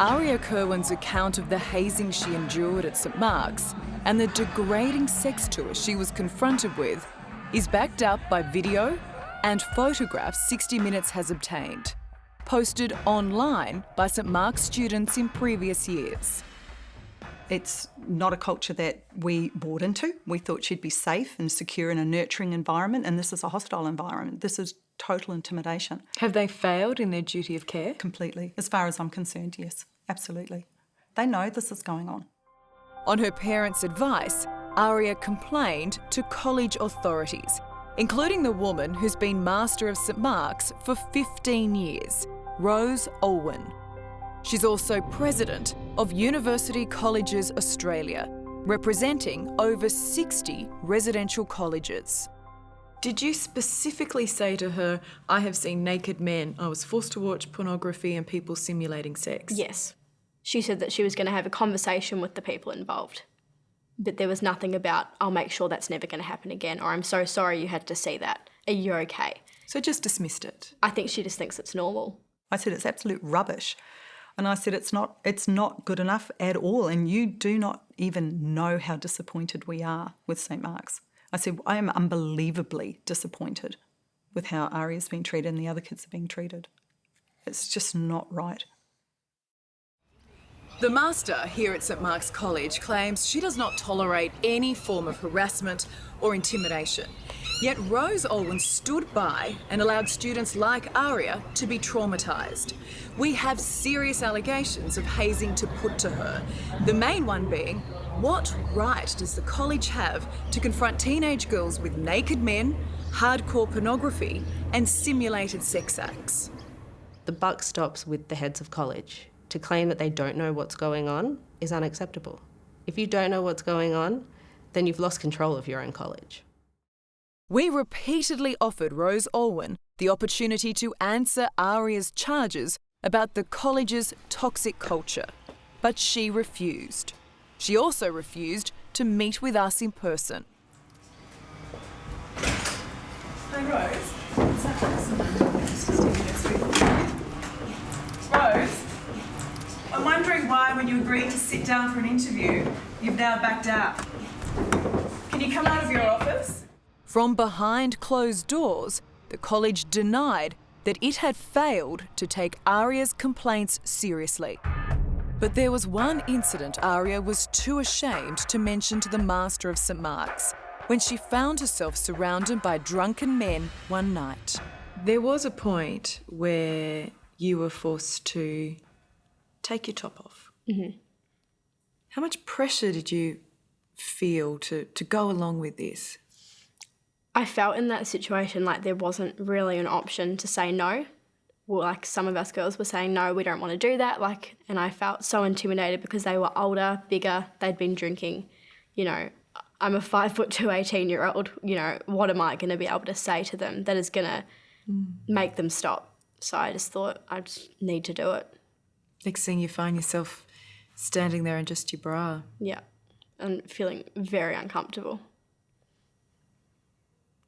Aria Kerwin's account of the hazing she endured at St Mark's and the degrading sex tour she was confronted with is backed up by video and photographs 60 Minutes has obtained, posted online by St Mark's students in previous years. It's not a culture that we bought into. We thought she'd be safe and secure in a nurturing environment, and this is a hostile environment. This is total intimidation. Have they failed in their duty of care? Completely. As far as I'm concerned, yes, absolutely. They know this is going on. On her parents' advice, Aria complained to college authorities, including the woman who's been Master of St Mark's for 15 years, Rose Olwen. She's also president of University Colleges Australia, representing over 60 residential colleges. Did you specifically say to her, I have seen naked men, I was forced to watch pornography and people simulating sex? Yes. She said that she was going to have a conversation with the people involved. But there was nothing about, I'll make sure that's never going to happen again, or I'm so sorry you had to see that. Are you okay? So just dismissed it? I think she just thinks it's normal. I said, it's absolute rubbish. And I said, it's not good enough at all, and you do not even know how disappointed we are with St Mark's. I said, I am unbelievably disappointed with how Aria's being treated and the other kids are being treated. It's just not right. The Master here at St Mark's College claims she does not tolerate any form of harassment or intimidation. Yet Rose Olwen stood by and allowed students like Aria to be traumatised. We have serious allegations of hazing to put to her. The main one being, what right does the college have to confront teenage girls with naked men, hardcore pornography and simulated sex acts? The buck stops with the heads of college. To claim that they don't know what's going on is unacceptable. If you don't know what's going on, then you've lost control of your own college. We repeatedly offered Rose Olwen the opportunity to answer Aria's charges about the college's toxic culture, but she refused. She also refused to meet with us in person. Hey Rose, Rose, I'm wondering why when you agreed to sit down for an interview, you've now backed out. Can you come out of your office? From behind closed doors, the college denied that it had failed to take Aria's complaints seriously. But there was one incident Aria was too ashamed to mention to the Master of St Mark's, when she found herself surrounded by drunken men one night. There was a point where you were forced to take your top off. Mm-hmm. How much pressure did you feel to go along with this? I felt in that situation like there wasn't really an option to say no. Well, like some of us girls were saying, no, we don't want to do that. And I felt so intimidated because they were older, bigger, they'd been drinking. You know, I'm a 5'2", 18-year-old. You know, what am I going to be able to say to them that is going to make them stop? So I just thought I just need to do it. Next thing you find yourself standing there in just your bra. Yeah, and feeling very uncomfortable.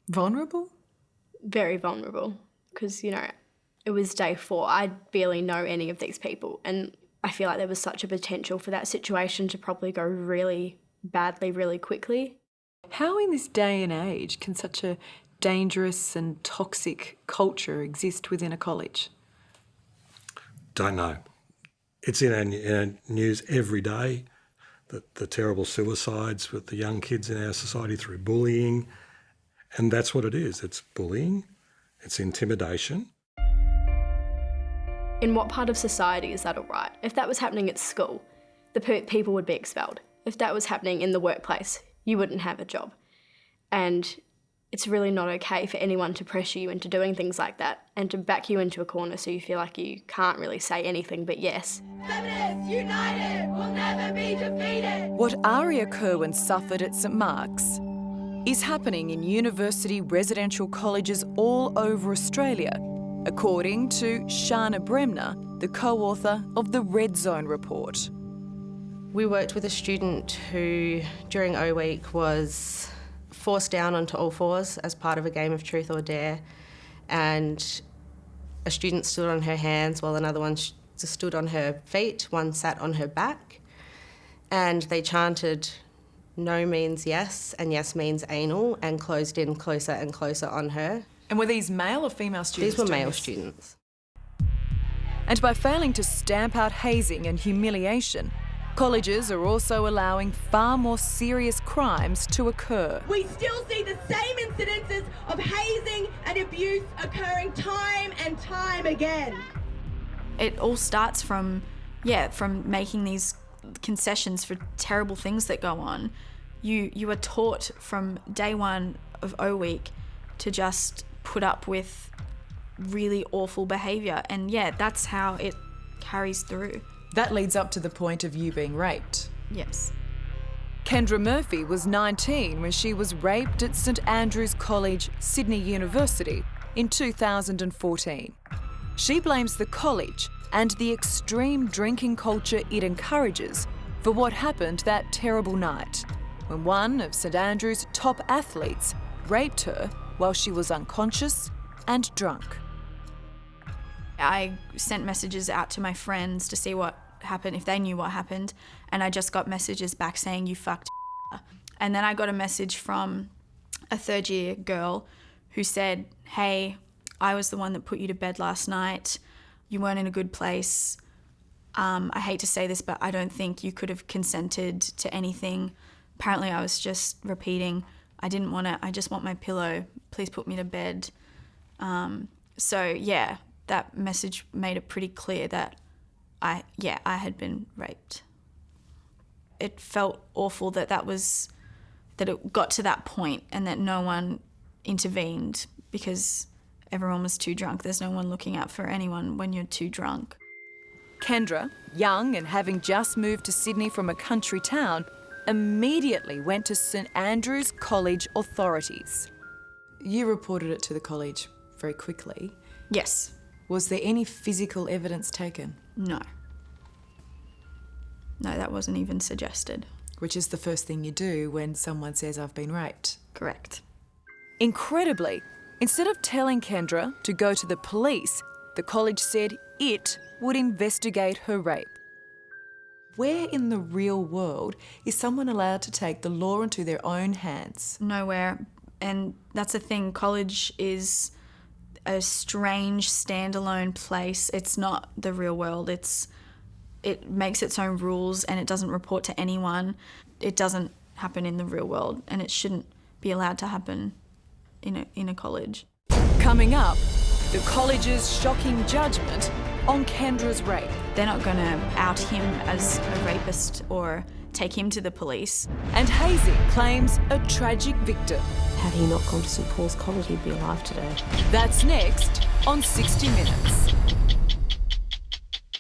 Vulnerable? Very vulnerable because, you know, it was day 4. I barely know any of these people and I feel like there was such a potential for that situation to probably go really badly really quickly. How in this day and age can such a dangerous and toxic culture exist within a college? Don't know. It's in our news every day, the terrible suicides with the young kids in our society through bullying. And that's what it is. It's bullying, it's intimidation. In what part of society is that all right? If that was happening at school, the people would be expelled. If that was happening in the workplace, you wouldn't have a job. And it's really not okay for anyone to pressure you into doing things like that and to back you into a corner so you feel like you can't really say anything but yes. Feminists united will never be defeated. What Aria Kerwin suffered at St Mark's is happening in university residential colleges all over Australia, according to Shana Bremner, the co-author of the Red Zone report. We worked with a student who, during O Week, was forced down onto all fours as part of a game of truth or dare, and a student stood on her hands while another one stood on her feet, one sat on her back, and they chanted, "No means yes, and yes means anal," and closed in closer and closer on her. And were these male or female students? These were doing male this? students. And by failing to stamp out hazing and humiliation, colleges are also allowing far more serious crimes to occur. We still see the same incidences of hazing and abuse occurring time and time again. It all starts from making these concessions for terrible things that go on. You are taught from day one of O Week to just put up with really awful behaviour, and that's how it carries through. That leads up to the point of you being raped. Yes. Kendra Murphy was 19 when she was raped at St Andrews College, Sydney University in 2014. She blames the college and the extreme drinking culture it encourages for what happened that terrible night, when one of St Andrews' top athletes raped her while she was unconscious and drunk. I sent messages out to my friends to see what happened, if they knew what happened, and I just got messages back saying, "You fucked." And then I got a message from a third-year girl who said, "Hey, I was the one that put you to bed last night. You weren't in a good place. I hate to say this, but I don't think you could have consented to anything. Apparently I was just repeating, I didn't want to, I just want my pillow. Please put me to bed." That message made it pretty clear that I had been raped. It felt awful that it got to that point and that no one intervened because everyone was too drunk. There's no one looking out for anyone when you're too drunk. Kendra, young and having just moved to Sydney from a country town, immediately went to St Andrews College authorities. You reported it to the college very quickly. Yes. Was there any physical evidence taken? No. No, that wasn't even suggested. Which is the first thing you do when someone says, "I've been raped." Correct. Incredibly, instead of telling Kendra to go to the police, the college said it would investigate her rape. Where in the real world is someone allowed to take the law into their own hands? Nowhere. And that's the thing, college is a strange standalone place. It's not the real world. It makes its own rules and it doesn't report to anyone. It doesn't happen in the real world and it shouldn't be allowed to happen in a college. Coming up, the college's shocking judgment on Kendra's rape. They're not going to out him as a rapist or take him to the police. And hazing claims a tragic victim. Had he not gone to St Paul's College, he'd be alive today. That's next on 60 Minutes.